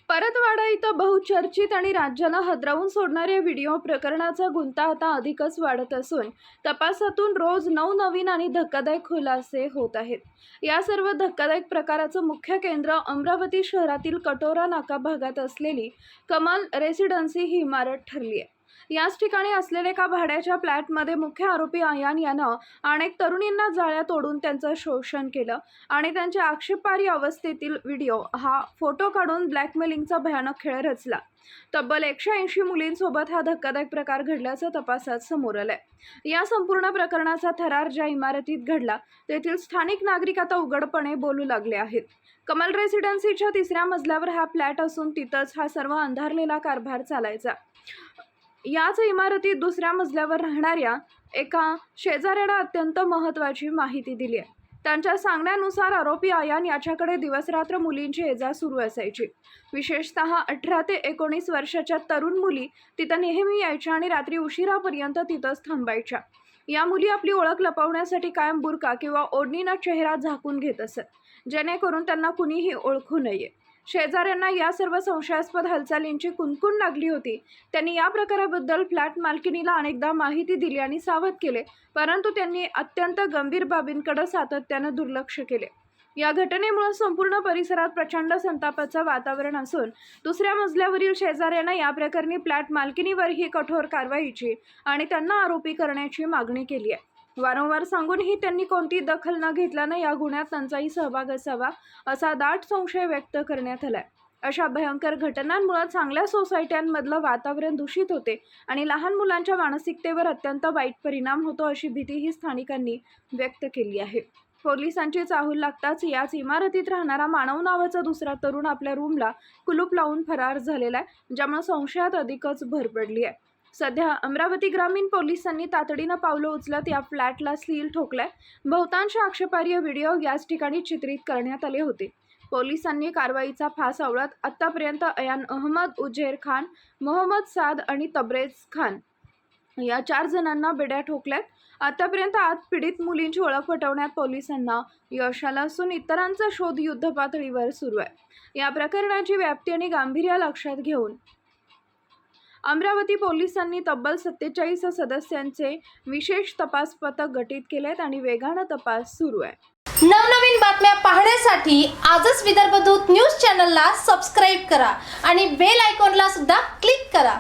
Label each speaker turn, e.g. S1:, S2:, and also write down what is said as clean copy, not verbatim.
S1: परतवाडा इथं बहुचर्चित आणि राज्याला हादरवून सोडणाऱ्या व्हिडिओ प्रकरणाचा गुंता आता अधिकच वाढत असून तपासातून रोज नवनवीन आणि धक्कादायक खुलासे होत आहेत। या सर्व धक्कादायक प्रकाराचं मुख्य केंद्र अमरावती शहरातील कटोरा नाका भागात असलेली कमाल रेसिडेन्सी ही इमारत ठरली आहे। याच ठिकाणी असलेल्या एका भाड्याच्या फ्लॅटमध्ये मुख्य आरोपी अयान यानं अनेक तरुणींना जाळ्या तोडून त्यांचं शोषण केलं आणि त्यांच्या आक्षेपार्ह अवस्थेतील व्हिडिओ हा फोटो काढून ब्लॅकमेलिंगचा भयानक खेळ रचला। तब्बल 180 मुलींसोबत हा धक्कादायक प्रकार घडल्याचं तपासात समोर आलंय। या संपूर्ण प्रकरणाचा थरार ज्या इमारतीत घडला तेथील स्थानिक नागरिक आता उघडपणे बोलू लागले आहेत। कमाल रेसिडेन्सीच्या 3ऱ्या मजल्यावर हा फ्लॅट असून तिथंच हा सर्व अंधारलेला कारभार चालायचा। याच इमारतीत 2ऱ्या मजल्यावर राहणाऱ्या एका शेजाऱ्याला अत्यंत महत्त्वाची माहिती दिली आहे। त्यांच्या सांगण्यानुसार आरोपी अयान याच्याकडे दिवसरात्र मुलींची ये-जा सुरू असायची। विशेषतः 18 ते 19 वर्षाच्या तरुण मुली तिथं नेहमी यायच्या आणि रात्री उशिरापर्यंत तिथंच थांबायच्या। या मुली आपली ओळख लपवण्यासाठी कायम बुरका किंवा ओढणीनं चेहरा झाकून घेत असत, जेणेकरून त्यांना कुणीही ओळखू नये। शेजाऱ्यांना या सर्व संशयास्पद हालचालींची कुणकुण लागली होती। त्यांनी या प्रकाराबद्दल फ्लॅट मालकिणीला अनेकदा माहिती दिली आणि सावध केले, परंतु त्यांनी अत्यंत गंभीर बाबींकडे सातत्याने दुर्लक्ष केले। या घटनेमुळे संपूर्ण परिसरात प्रचंड संतापाचं वातावरण असून 2ऱ्या मजल्यावरील शेजाऱ्यांना या प्रकरणी फ्लॅट मालकिणीवरही कठोर कारवाईची आणि त्यांना आरोपी करण्याची मागणी केली आहे। वारंवार सांगूनही त्यांनी कोणतीही दखल न घेतल्याने या गुन्ह्यात त्यांचाही सहभाग असावा असा दाट संशय व्यक्त करण्यात आलाय। अशा भयंकर घटनांमुळे चांगल्या सोसायट्यांमधलं वातावरण दूषित होते आणि लहान मुलांच्या मानसिकतेवर अत्यंत वाईट परिणाम होतो अशी भीतीही स्थानिकांनी व्यक्त केली आहे। पोलिसांची चाहूल लागताच याच इमारतीत राहणारा मानव नावाचा दुसरा तरुण आपल्या रूमला कुलूप लावून फरार झालेला आहे, ज्यामुळे संशयात अधिकच भर पडली आहे। सध्या अमरावती ग्रामीण पोलिसांनी तातडीनं पावलं उचलत या फ्लॅटला सील ठोकलाय। बहुतांश आक्षेपार्ह व्हिडिओ याच ठिकाणी चित्रित करण्यात आले होते। पोलिसांनी कारवाईचा फास आवळत आतापर्यंत अयान अहमद, उजेर खान, मोहम्मद साद आणि तब्रेज खान या 4 जणांना बेड्या ठोकल्यात। आतापर्यंत 8 पीडित मुलींची ओळख पटवण्यात पोलिसांना यश आलं असून इतरांचा शोध युद्धपातळीवर सुरू आहे। या प्रकरणाची व्याप्ती आणि गांभीर्य लक्षात घेऊन अमरावती पोलिसांनी तब्बल 47 सदस्यांचे विशेष तपास पथक गठीत केलेत आणि वेगाने तपास सुरू आहे।
S2: नवनवीन बातम्या पाहण्यासाठी आजच विदर्भ दूत न्यूज चॅनलला सबस्क्राईब करा आणि बेल आयकॉनला सुद्धा क्लिक करा।